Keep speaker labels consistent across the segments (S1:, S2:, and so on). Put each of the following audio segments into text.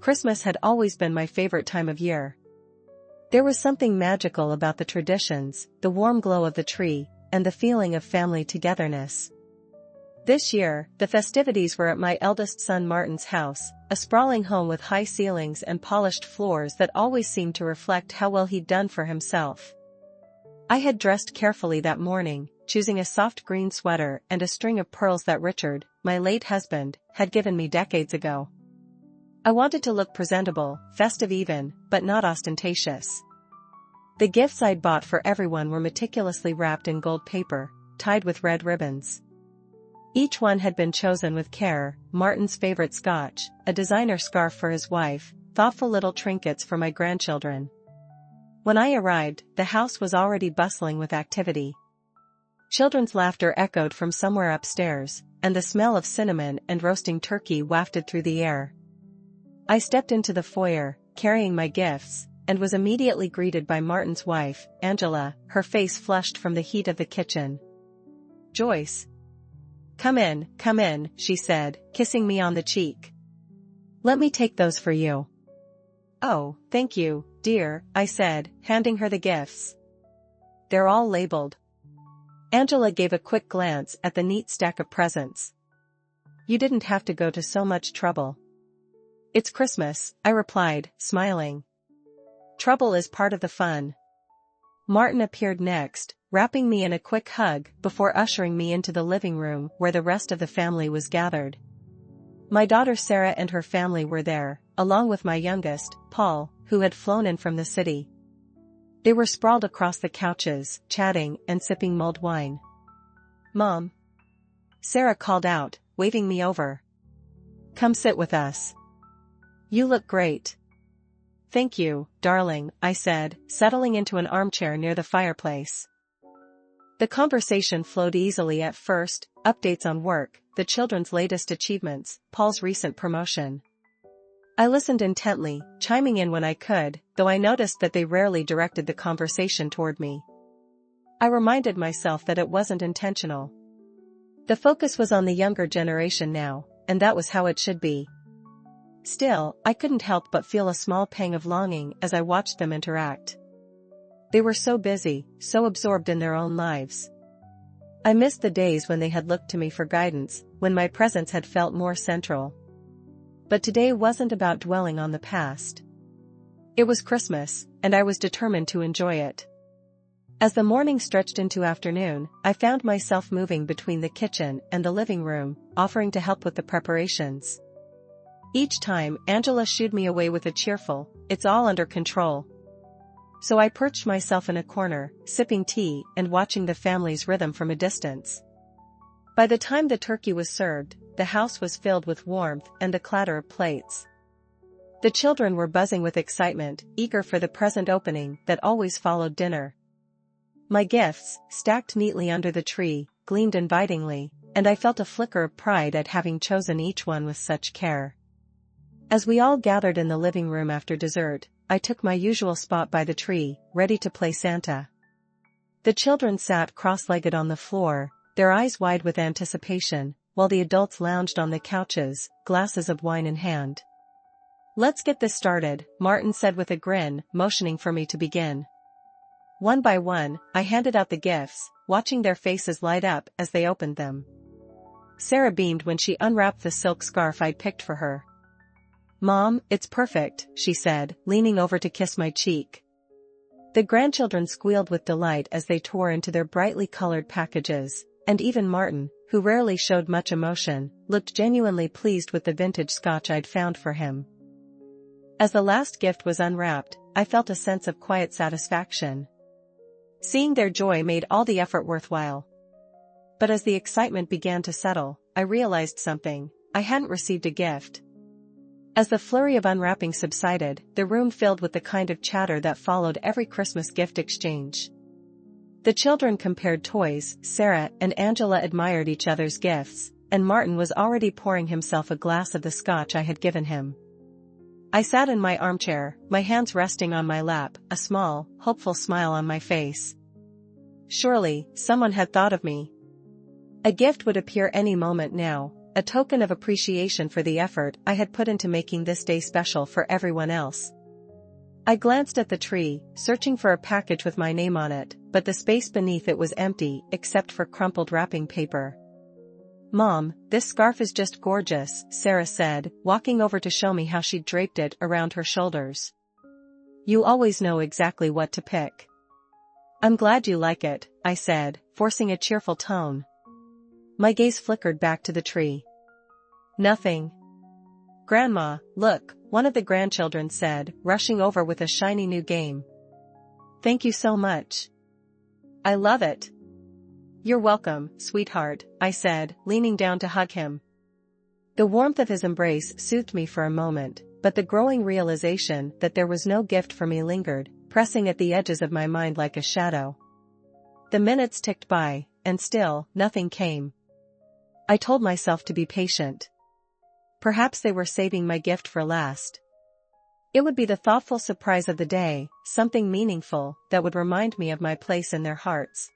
S1: Christmas had always been my favorite time of year. There was something magical about the traditions, the warm glow of the tree, and the feeling of family togetherness. This year, the festivities were at my eldest son Martin's house, a sprawling home with high ceilings and polished floors that always seemed to reflect how well he'd done for himself. I had dressed carefully that morning, choosing a soft green sweater and a string of pearls that Richard, my late husband, had given me decades ago. I wanted to look presentable, festive even, but not ostentatious. The gifts I'd bought for everyone were meticulously wrapped in gold paper, tied with red ribbons. Each one had been chosen with care: Martin's favorite scotch, a designer scarf for his wife, thoughtful little trinkets for my grandchildren. When I arrived, the house was already bustling with activity. Children's laughter echoed from somewhere upstairs, and the smell of cinnamon and roasting turkey wafted through the air. I stepped into the foyer, carrying my gifts, and was immediately greeted by Martin's wife, Angela, her face flushed from the heat of the kitchen. "Joyce. Come in," she said, kissing me on the cheek. "Let me take those for you." "Oh, thank you, dear," I said, handing her the gifts. "They're all labeled." Angela gave a quick glance at the neat stack of presents. "You didn't have to go to so much trouble." "It's Christmas," I replied, smiling. "Trouble is part of the fun." Martin appeared next, wrapping me in a quick hug before ushering me into the living room where the rest of the family was gathered. My daughter Sarah and her family were there, along with my youngest, Paul, who had flown in from the city. They were sprawled across the couches, chatting and sipping mulled wine. "Mom," Sarah called out, waving me over. "Come sit with us. You look great." "Thank you, darling," I said, settling into an armchair near the fireplace. The conversation flowed easily at first: updates on work, the children's latest achievements, Paul's recent promotion. I listened intently, chiming in when I could, though I noticed that they rarely directed the conversation toward me. I reminded myself that it wasn't intentional. The focus was on the younger generation now, and that was how it should be. Still, I couldn't help but feel a small pang of longing as I watched them interact. They were so busy, so absorbed in their own lives. I missed the days when they had looked to me for guidance, when my presence had felt more central. But today wasn't about dwelling on the past. It was Christmas, and I was determined to enjoy it. As the morning stretched into afternoon, I found myself moving between the kitchen and the living room, offering to help with the preparations. Each time, Angela shooed me away with a cheerful, "It's all under control." So I perched myself in a corner, sipping tea and watching the family's rhythm from a distance. By the time the turkey was served, the house was filled with warmth and the clatter of plates. The children were buzzing with excitement, eager for the present opening that always followed dinner. My gifts, stacked neatly under the tree, gleamed invitingly, and I felt a flicker of pride at having chosen each one with such care. As we all gathered in the living room after dessert, I took my usual spot by the tree, ready to play Santa. The children sat cross-legged on the floor, their eyes wide with anticipation, while the adults lounged on the couches, glasses of wine in hand. "Let's get this started," Martin said with a grin, motioning for me to begin. One by one, I handed out the gifts, watching their faces light up as they opened them. Sarah beamed when she unwrapped the silk scarf I'd picked for her. "Mom, it's perfect," she said, leaning over to kiss my cheek. The grandchildren squealed with delight as they tore into their brightly colored packages, and even Martin, who rarely showed much emotion, looked genuinely pleased with the vintage scotch I'd found for him. As the last gift was unwrapped, I felt a sense of quiet satisfaction. Seeing their joy made all the effort worthwhile. But as the excitement began to settle, I realized something: I hadn't received a gift. As the flurry of unwrapping subsided, the room filled with the kind of chatter that followed every Christmas gift exchange. The children compared toys, Sarah and Angela admired each other's gifts, and Martin was already pouring himself a glass of the scotch I had given him. I sat in my armchair, my hands resting on my lap, a small, hopeful smile on my face. Surely, someone had thought of me. A gift would appear any moment now, a token of appreciation for the effort I had put into making this day special for everyone else. I glanced at the tree, searching for a package with my name on it, but the space beneath it was empty except for crumpled wrapping paper. "Mom, this scarf is just gorgeous," Sarah said, walking over to show me how she'd draped it around her shoulders. "You always know exactly what to pick." "I'm glad you like it," I said, forcing a cheerful tone. My gaze flickered back to the tree. "Nothing." "Grandma, look," one of the grandchildren said, rushing over with a shiny new game. "Thank you so much. I love it." "You're welcome, sweetheart," I said, leaning down to hug him. The warmth of his embrace soothed me for a moment, but the growing realization that there was no gift for me lingered, pressing at the edges of my mind like a shadow. The minutes ticked by, and still, nothing came. I told myself to be patient. Perhaps they were saving my gift for last. It would be the thoughtful surprise of the day, something meaningful that would remind me of my place in their hearts.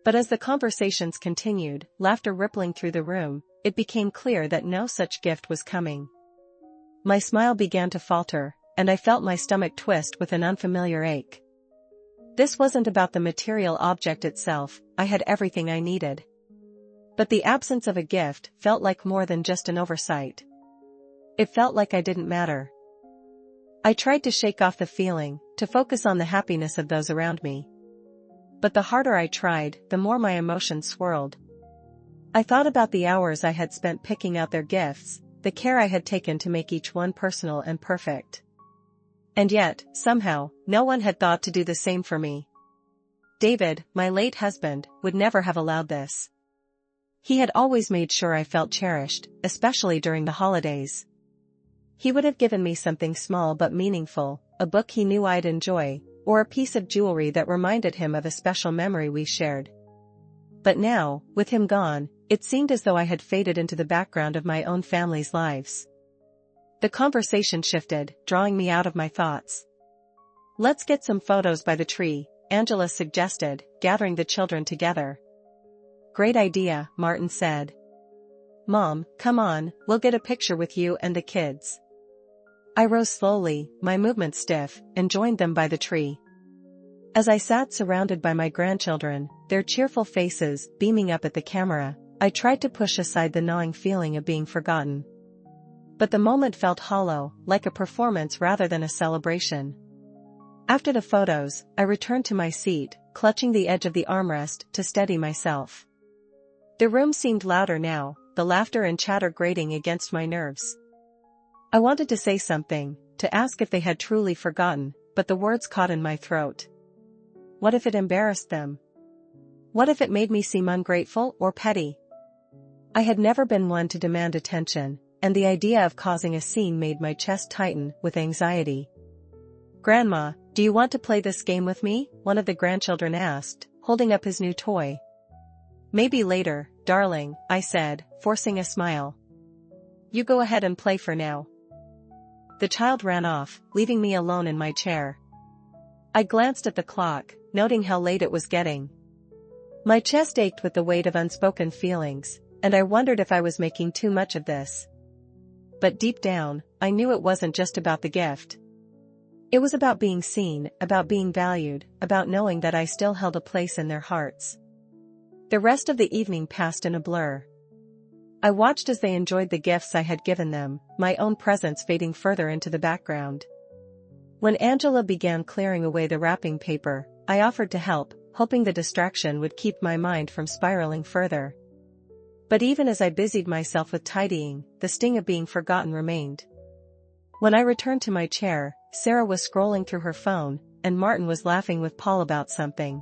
S1: But as the conversations continued, laughter rippling through the room, it became clear that no such gift was coming. My smile began to falter, and I felt my stomach twist with an unfamiliar ache. This wasn't about the material object itself, I had everything I needed. But the absence of a gift felt like more than just an oversight. It felt like I didn't matter. I tried to shake off the feeling, to focus on the happiness of those around me. But the harder I tried, the more my emotions swirled. I thought about the hours I had spent picking out their gifts, the care I had taken to make each one personal and perfect. And yet, somehow, no one had thought to do the same for me. David, my late husband, would never have allowed this. He had always made sure I felt cherished, especially during the holidays. He would have given me something small but meaningful, a book he knew I'd enjoy, or a piece of jewelry that reminded him of a special memory we shared. But now, with him gone, it seemed as though I had faded into the background of my own family's lives. The conversation shifted, drawing me out of my thoughts. "Let's get some photos by the tree," Angela suggested, gathering the children together. "Great idea," Martin said. "Mom, come on, we'll get a picture with you and the kids." I rose slowly, my movements stiff, and joined them by the tree. As I sat surrounded by my grandchildren, their cheerful faces beaming up at the camera, I tried to push aside the gnawing feeling of being forgotten. But the moment felt hollow, like a performance rather than a celebration. After the photos, I returned to my seat, clutching the edge of the armrest to steady myself. The room seemed louder now, the laughter and chatter grating against my nerves. I wanted to say something, to ask if they had truly forgotten, but the words caught in my throat. What if it embarrassed them? What if it made me seem ungrateful or petty? I had never been one to demand attention, and the idea of causing a scene made my chest tighten with anxiety. "Grandma, do you want to play this game with me?" one of the grandchildren asked, holding up his new toy. "Maybe later, darling," I said, forcing a smile. "You go ahead and play for now." The child ran off, leaving me alone in my chair. I glanced at the clock, noting how late it was getting. My chest ached with the weight of unspoken feelings, and I wondered if I was making too much of this. But deep down, I knew it wasn't just about the gift. It was about being seen, about being valued, about knowing that I still held a place in their hearts. The rest of the evening passed in a blur. I watched as they enjoyed the gifts I had given them, my own presence fading further into the background. When Angela began clearing away the wrapping paper, I offered to help, hoping the distraction would keep my mind from spiraling further. But even as I busied myself with tidying, the sting of being forgotten remained. When I returned to my chair, Sarah was scrolling through her phone, and Martin was laughing with Paul about something.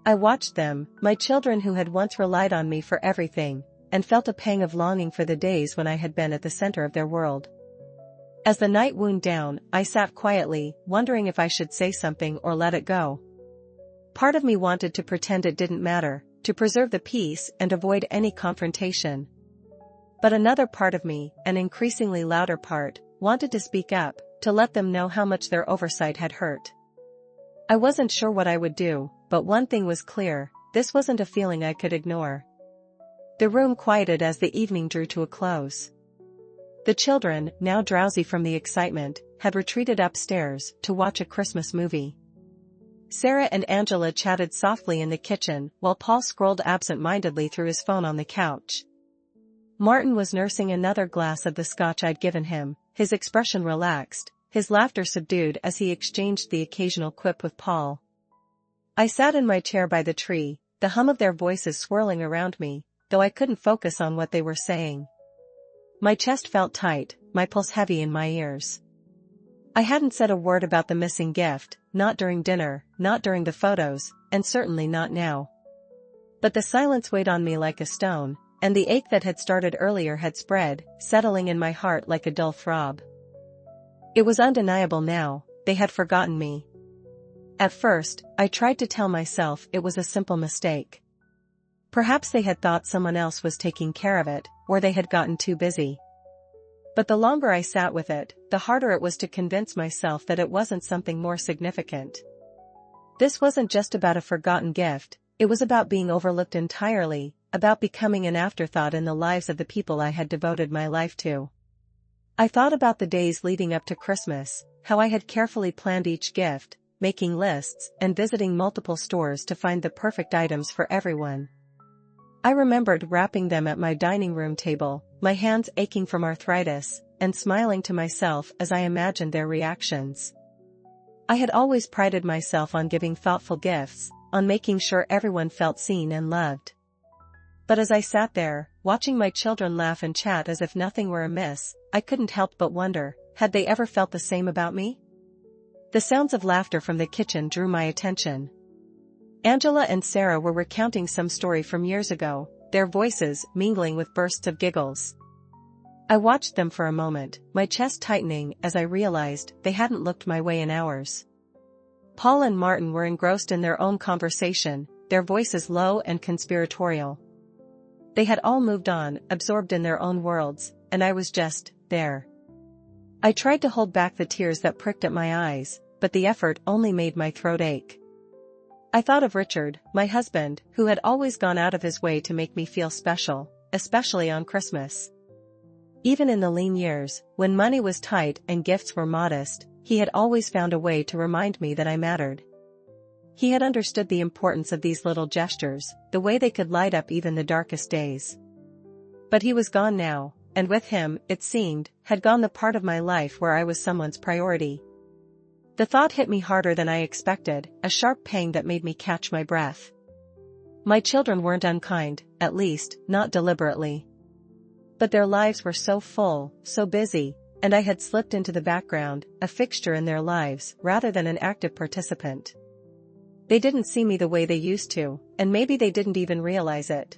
S1: I watched them, my children who had once relied on me for everything, and felt a pang of longing for the days when I had been at the center of their world. As the night wound down, I sat quietly, wondering if I should say something or let it go. Part of me wanted to pretend it didn't matter, to preserve the peace and avoid any confrontation. But another part of me, an increasingly louder part, wanted to speak up, to let them know how much their oversight had hurt. I wasn't sure what I would do, but one thing was clear, this wasn't a feeling I could ignore. The room quieted as the evening drew to a close. The children, now drowsy from the excitement, had retreated upstairs to watch a Christmas movie. Sarah and Angela chatted softly in the kitchen while Paul scrolled absent-mindedly through his phone on the couch. Martin was nursing another glass of the scotch I'd given him, his expression relaxed, his laughter subdued as he exchanged the occasional quip with Paul. I sat in my chair by the tree, the hum of their voices swirling around me, though I couldn't focus on what they were saying. My chest felt tight, my pulse heavy in my ears. I hadn't said a word about the missing gift, not during dinner, not during the photos, and certainly not now. But the silence weighed on me like a stone, and the ache that had started earlier had spread, settling in my heart like a dull throb. It was undeniable now, they had forgotten me. At first, I tried to tell myself it was a simple mistake. Perhaps they had thought someone else was taking care of it, or they had gotten too busy. But the longer I sat with it, the harder it was to convince myself that it wasn't something more significant. This wasn't just about a forgotten gift, it was about being overlooked entirely, about becoming an afterthought in the lives of the people I had devoted my life to. I thought about the days leading up to Christmas, how I had carefully planned each gift, making lists and visiting multiple stores to find the perfect items for everyone. I remembered wrapping them at my dining room table, my hands aching from arthritis, and smiling to myself as I imagined their reactions. I had always prided myself on giving thoughtful gifts, on making sure everyone felt seen and loved. But as I sat there, watching my children laugh and chat as if nothing were amiss, I couldn't help but wonder, had they ever felt the same about me? The sounds of laughter from the kitchen drew my attention. Angela and Sarah were recounting some story from years ago, their voices mingling with bursts of giggles. I watched them for a moment, my chest tightening as I realized they hadn't looked my way in hours. Paul and Martin were engrossed in their own conversation, their voices low and conspiratorial. They had all moved on, absorbed in their own worlds, and I was just there. I tried to hold back the tears that pricked at my eyes, but the effort only made my throat ache. I thought of Richard, my husband, who had always gone out of his way to make me feel special, especially on Christmas. Even in the lean years, when money was tight and gifts were modest, he had always found a way to remind me that I mattered. He had understood the importance of these little gestures, the way they could light up even the darkest days. But he was gone now, and with him, it seemed, had gone the part of my life where I was someone's priority. The thought hit me harder than I expected, a sharp pang that made me catch my breath. My children weren't unkind, at least, not deliberately. But their lives were so full, so busy, and I had slipped into the background, a fixture in their lives, rather than an active participant. They didn't see me the way they used to, and maybe they didn't even realize it.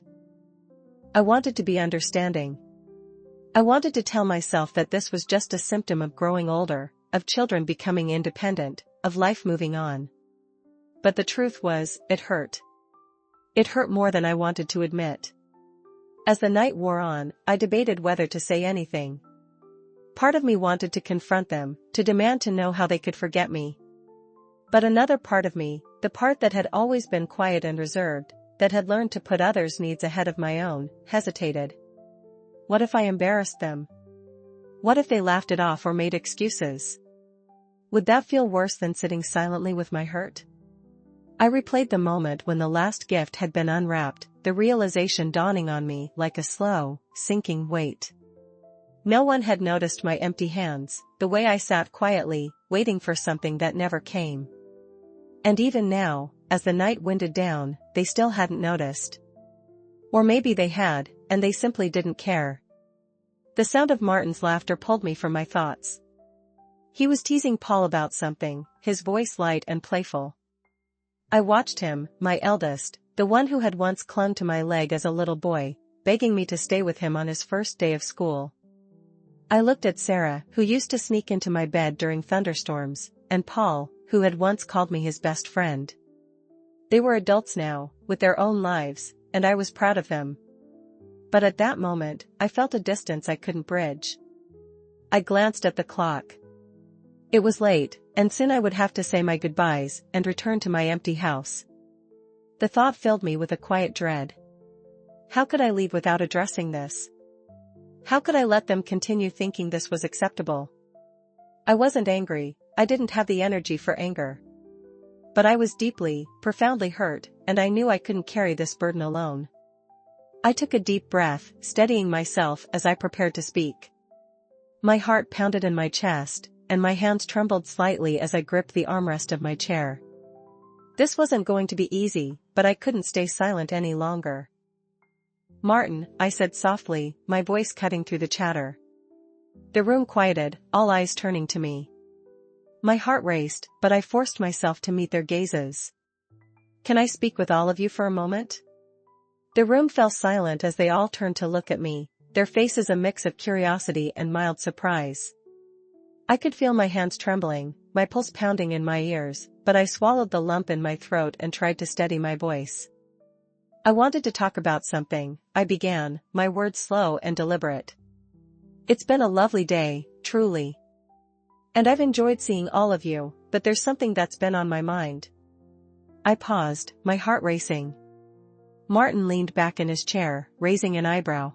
S1: I wanted to be understanding. I wanted to tell myself that this was just a symptom of growing older, of children becoming independent, of life moving on. But the truth was, it hurt. It hurt more than I wanted to admit. As the night wore on, I debated whether to say anything. Part of me wanted to confront them, to demand to know how they could forget me. But another part of me, the part that had always been quiet and reserved, that had learned to put others' needs ahead of my own, hesitated. What if I embarrassed them? What if they laughed it off or made excuses? Would that feel worse than sitting silently with my hurt? I replayed the moment when the last gift had been unwrapped, the realization dawning on me like a slow, sinking weight. No one had noticed my empty hands, the way I sat quietly, waiting for something that never came. And even now, as the night winded down, they still hadn't noticed. Or maybe they had, and they simply didn't care. The sound of Martin's laughter pulled me from my thoughts. He was teasing Paul about something, his voice light and playful. I watched him, my eldest, the one who had once clung to my leg as a little boy, begging me to stay with him on his first day of school. I looked at Sarah, who used to sneak into my bed during thunderstorms, and Paul, who had once called me his best friend. They were adults now, with their own lives, and I was proud of them. But at that moment, I felt a distance I couldn't bridge. I glanced at the clock. It was late, and soon I would have to say my goodbyes and return to my empty house. The thought filled me with a quiet dread. How could I leave without addressing this? How could I let them continue thinking this was acceptable? I wasn't angry, I didn't have the energy for anger. But I was deeply, profoundly hurt, and I knew I couldn't carry this burden alone. I took a deep breath, steadying myself as I prepared to speak. My heart pounded in my chest, and my hands trembled slightly as I gripped the armrest of my chair. This wasn't going to be easy, but I couldn't stay silent any longer. "Martin," I said softly, my voice cutting through the chatter. The room quieted, all eyes turning to me. My heart raced, but I forced myself to meet their gazes. "Can I speak with all of you for a moment?" The room fell silent as they all turned to look at me, their faces a mix of curiosity and mild surprise. I could feel my hands trembling, my pulse pounding in my ears, but I swallowed the lump in my throat and tried to steady my voice. "I wanted to talk about something," I began, my words slow and deliberate. "It's been a lovely day, truly. And I've enjoyed seeing all of you, but there's something that's been on my mind." I paused, my heart racing. Martin leaned back in his chair, raising an eyebrow.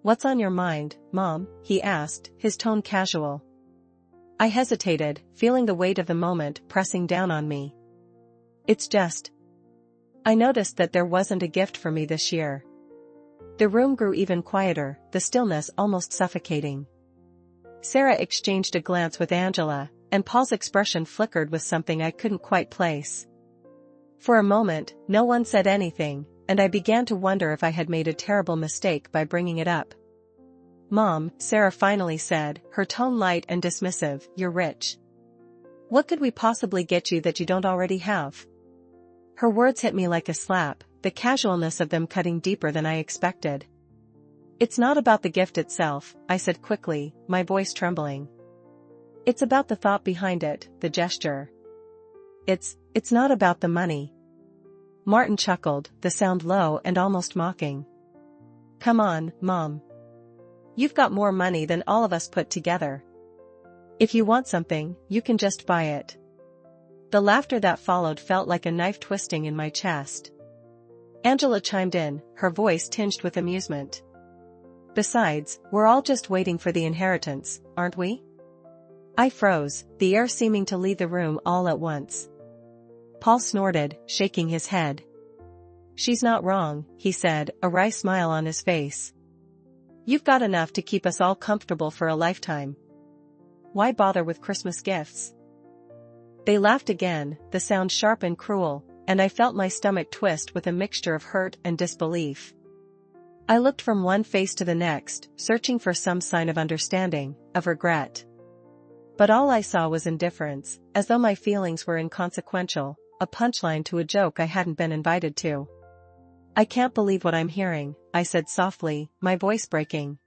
S1: "What's on your mind, Mom?" he asked, his tone casual. I hesitated, feeling the weight of the moment pressing down on me. "It's just. I noticed that there wasn't a gift for me this year." The room grew even quieter, the stillness almost suffocating. Sarah exchanged a glance with Angela, and Paul's expression flickered with something I couldn't quite place. For a moment, no one said anything, and I began to wonder if I had made a terrible mistake by bringing it up. "Mom," Sarah finally said, her tone light and dismissive, "you're rich. What could we possibly get you that you don't already have?" Her words hit me like a slap, the casualness of them cutting deeper than I expected. "It's not about the gift itself," I said quickly, my voice trembling. "It's about the thought behind it, the gesture. It's not about the money." Martin chuckled, the sound low and almost mocking. "Come on, Mom. You've got more money than all of us put together. If you want something, you can just buy it." The laughter that followed felt like a knife twisting in my chest. Angela chimed in, her voice tinged with amusement. "Besides, we're all just waiting for the inheritance, aren't we?" I froze, the air seeming to leave the room all at once. Paul snorted, shaking his head. "She's not wrong," he said, a wry smile on his face. "You've got enough to keep us all comfortable for a lifetime. Why bother with Christmas gifts?" They laughed again, the sound sharp and cruel, and I felt my stomach twist with a mixture of hurt and disbelief. I looked from one face to the next, searching for some sign of understanding, of regret. But all I saw was indifference, as though my feelings were inconsequential, a punchline to a joke I hadn't been invited to. "I can't believe what I'm hearing," I said softly, my voice breaking.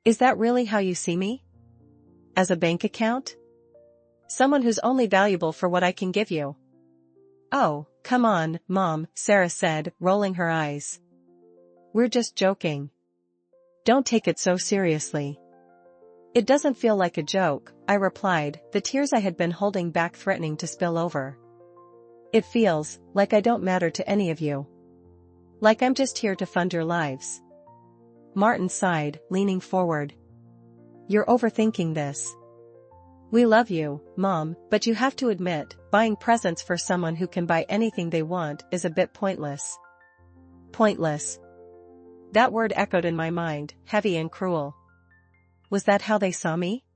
S1: "Is that really how you see me? As a bank account? Someone who's only valuable for what I can give you?" "Oh, come on, Mom," Sarah said, rolling her eyes. "We're just joking. Don't take it so seriously." "It doesn't feel like a joke," I replied, the tears I had been holding back threatening to spill over. "It feels like I don't matter to any of you. Like I'm just here to fund your lives." Martin sighed, leaning forward. "You're overthinking this. We love you, Mom, but you have to admit, buying presents for someone who can buy anything they want is a bit pointless." Pointless. That word echoed in my mind, heavy and cruel. Was that how they saw me?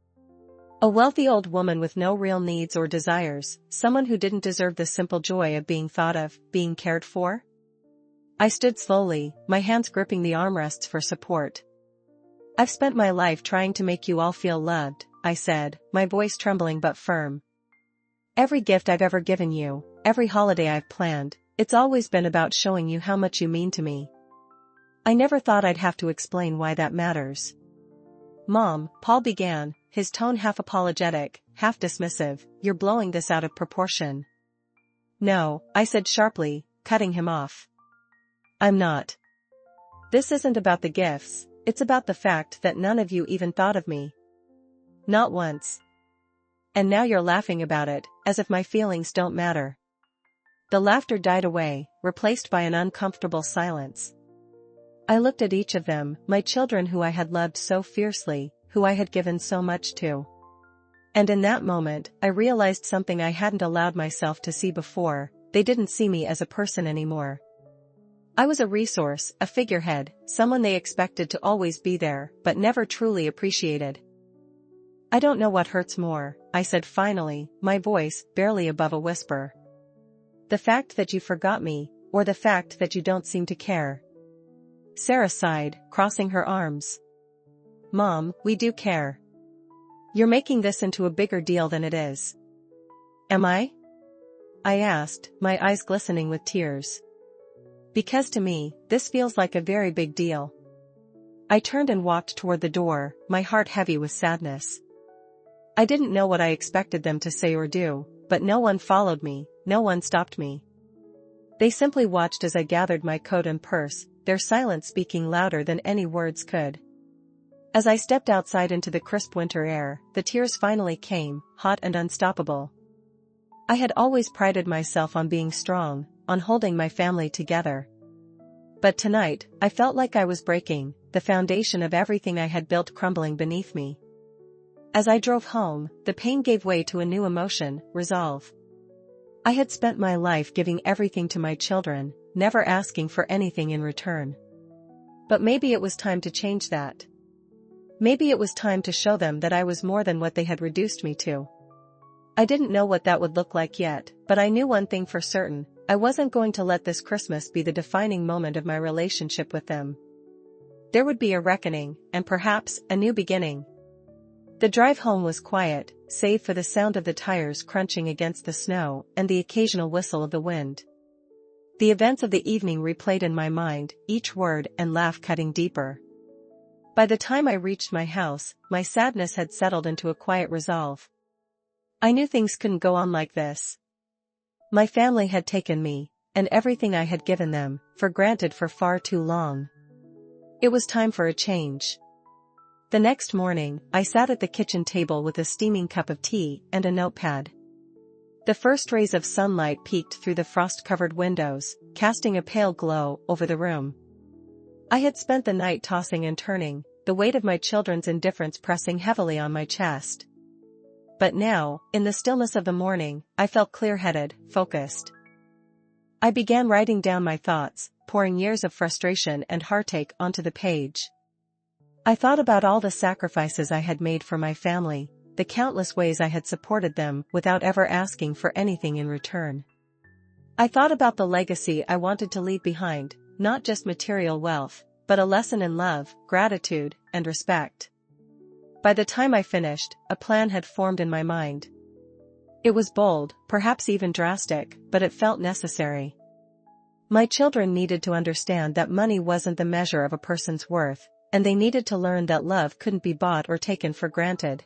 S1: A wealthy old woman with no real needs or desires, someone who didn't deserve the simple joy of being thought of, being cared for? I stood slowly, my hands gripping the armrests for support. "I've spent my life trying to make you all feel loved," I said, my voice trembling but firm. "Every gift I've ever given you, every holiday I've planned, it's always been about showing you how much you mean to me. I never thought I'd have to explain why that matters." "Mom," Paul began, his tone half apologetic, half dismissive, "you're blowing this out of proportion." "No," I said sharply, cutting him off. "I'm not. This isn't about the gifts, it's about the fact that none of you even thought of me. Not once. And now you're laughing about it, as if my feelings don't matter." The laughter died away, replaced by an uncomfortable silence. I looked at each of them, my children who I had loved so fiercely, who I had given so much to. And in that moment, I realized something I hadn't allowed myself to see before: they didn't see me as a person anymore. I was a resource, a figurehead, someone they expected to always be there, but never truly appreciated. "I don't know what hurts more," I said finally, my voice barely above a whisper. "The fact that you forgot me, or the fact that you don't seem to care?" Sarah sighed, crossing her arms. "Mom, we do care. You're making this into a bigger deal than it is." "Am I?" I asked, my eyes glistening with tears. "Because to me, this feels like a very big deal." I turned and walked toward the door, my heart heavy with sadness. I didn't know what I expected them to say or do, but no one followed me, no one stopped me. They simply watched as I gathered my coat and purse, their silence speaking louder than any words could. As I stepped outside into the crisp winter air, the tears finally came, hot and unstoppable. I had always prided myself on being strong, on holding my family together. But tonight, I felt like I was breaking, the foundation of everything I had built crumbling beneath me. As I drove home, the pain gave way to a new emotion: resolve. I had spent my life giving everything to my children, never asking for anything in return. But maybe it was time to change that. Maybe it was time to show them that I was more than what they had reduced me to. I didn't know what that would look like yet, but I knew one thing for certain: I wasn't going to let this Christmas be the defining moment of my relationship with them. There would be a reckoning, and perhaps a new beginning. The drive home was quiet, save for the sound of the tires crunching against the snow and the occasional whistle of the wind. The events of the evening replayed in my mind, each word and laugh cutting deeper. By the time I reached my house, my sadness had settled into a quiet resolve. I knew things couldn't go on like this. My family had taken me, and everything I had given them, for granted for far too long. It was time for a change. The next morning, I sat at the kitchen table with a steaming cup of tea and a notepad. The first rays of sunlight peeked through the frost-covered windows, casting a pale glow over the room. I had spent the night tossing and turning, the weight of my children's indifference pressing heavily on my chest. But now, in the stillness of the morning, I felt clear-headed, focused. I began writing down my thoughts, pouring years of frustration and heartache onto the page. I thought about all the sacrifices I had made for my family, the countless ways I had supported them without ever asking for anything in return. I thought about the legacy I wanted to leave behind, not just material wealth, but a lesson in love, gratitude, and respect. By the time I finished, a plan had formed in my mind. It was bold, perhaps even drastic, but it felt necessary. My children needed to understand that money wasn't the measure of a person's worth, and they needed to learn that love couldn't be bought or taken for granted.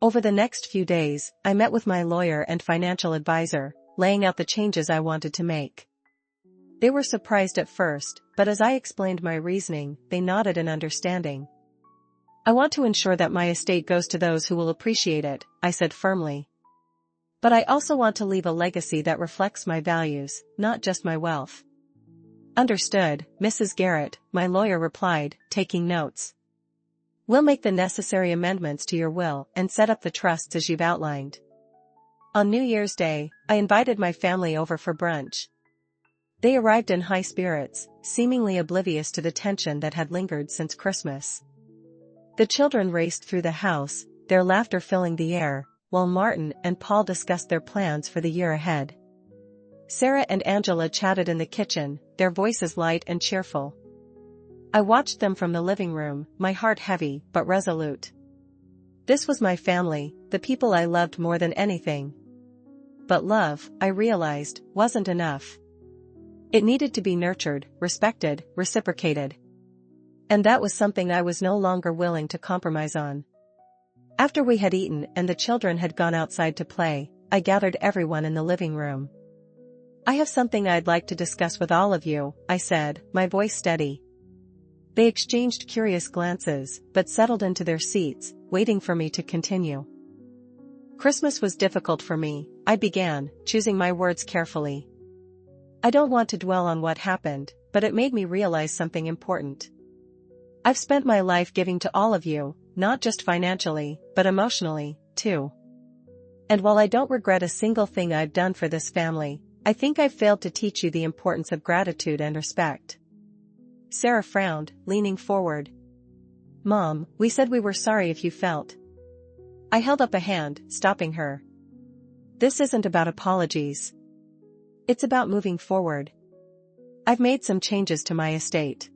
S1: Over the next few days, I met with my lawyer and financial advisor, laying out the changes I wanted to make. They were surprised at first, but as I explained my reasoning, they nodded in understanding. "I want to ensure that my estate goes to those who will appreciate it," I said firmly. "But I also want to leave a legacy that reflects my values, not just my wealth." "Understood, Mrs. Garrett," my lawyer replied, taking notes. "We'll make the necessary amendments to your will and set up the trusts as you've outlined." On New Year's Day, I invited my family over for brunch. They arrived in high spirits, seemingly oblivious to the tension that had lingered since Christmas. The children raced through the house, their laughter filling the air, while Martin and Paul discussed their plans for the year ahead. Sarah and Angela chatted in the kitchen, their voices light and cheerful. I watched them from the living room, my heart heavy but resolute. This was my family, the people I loved more than anything. But love, I realized, wasn't enough. It needed to be nurtured, respected, reciprocated. And that was something I was no longer willing to compromise on. After we had eaten and the children had gone outside to play, I gathered everyone in the living room. "I have something I'd like to discuss with all of you," I said, my voice steady. They exchanged curious glances, but settled into their seats, waiting for me to continue. "Christmas was difficult for me," I began, choosing my words carefully. "I don't want to dwell on what happened, but it made me realize something important. I've spent my life giving to all of you, not just financially, but emotionally, too. And while I don't regret a single thing I've done for this family, I think I've failed to teach you the importance of gratitude and respect. Sarah frowned, leaning forward. Mom, we said we were sorry if you felt. I held up a hand, stopping her. This isn't about apologies. It's about moving forward. I've made some changes to my estate.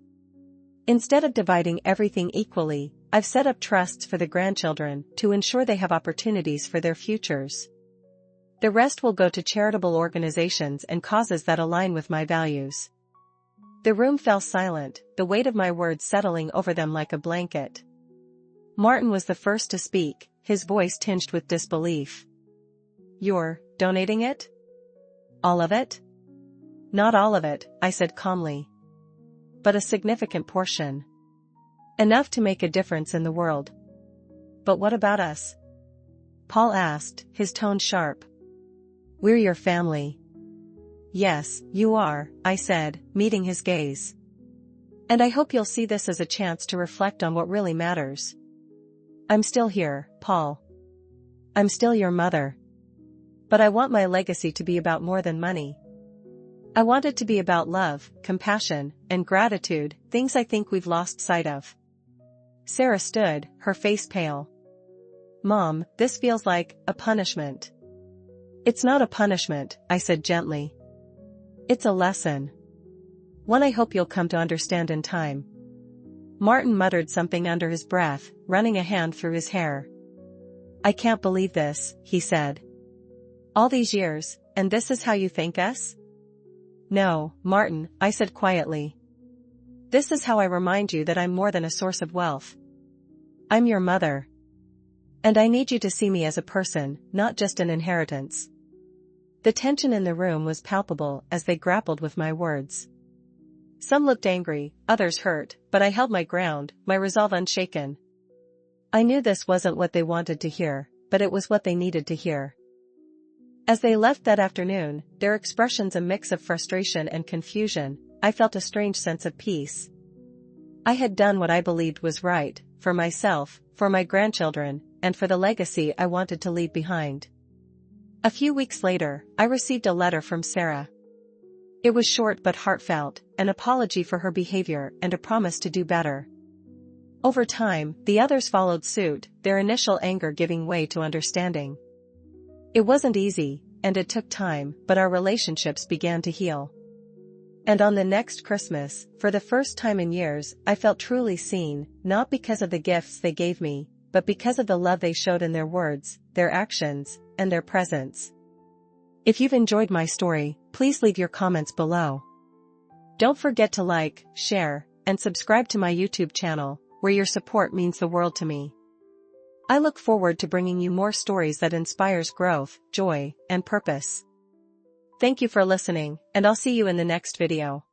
S1: Instead of dividing everything equally, I've set up trusts for the grandchildren to ensure they have opportunities for their futures. The rest will go to charitable organizations and causes that align with my values. The room fell silent, the weight of my words settling over them like a blanket. Martin was the first to speak, his voice tinged with disbelief. You're donating it? All of it? Not all of it, I said calmly. But a significant portion. Enough to make a difference in the world. But what about us? Paul asked, his tone sharp. We're your family. Yes, you are, I said, meeting his gaze. And I hope you'll see this as a chance to reflect on what really matters. I'm still here, Paul. I'm still your mother. But I want my legacy to be about more than money. I want it to be about love, compassion, and gratitude, things I think we've lost sight of. Sarah stood, her face pale. Mom, this feels like a punishment. It's not a punishment, I said gently. It's a lesson. One I hope you'll come to understand in time. Martin muttered something under his breath, running a hand through his hair. I can't believe this, he said. All these years, and this is how you thank us? No, Martin, I said quietly. This is how I remind you that I'm more than a source of wealth. I'm your mother. And I need you to see me as a person, not just an inheritance. The tension in the room was palpable as they grappled with my words. Some looked angry, others hurt, but I held my ground, my resolve unshaken. I knew this wasn't what they wanted to hear, but it was what they needed to hear. As they left that afternoon, their expressions a mix of frustration and confusion, I felt a strange sense of peace. I had done what I believed was right, for myself, for my grandchildren, and for the legacy I wanted to leave behind. A few weeks later, I received a letter from Sarah. It was short but heartfelt, an apology for her behavior and a promise to do better. Over time, the others followed suit, their initial anger giving way to understanding. It wasn't easy, and it took time, but our relationships began to heal. And on the next Christmas, for the first time in years, I felt truly seen, not because of the gifts they gave me, but because of the love they showed in their words, their actions, and their presence. If you've enjoyed my story, please leave your comments below. Don't forget to like, share, and subscribe to my YouTube channel, where your support means the world to me. I look forward to bringing you more stories that inspires growth, joy, and purpose. Thank you for listening, and I'll see you in the next video.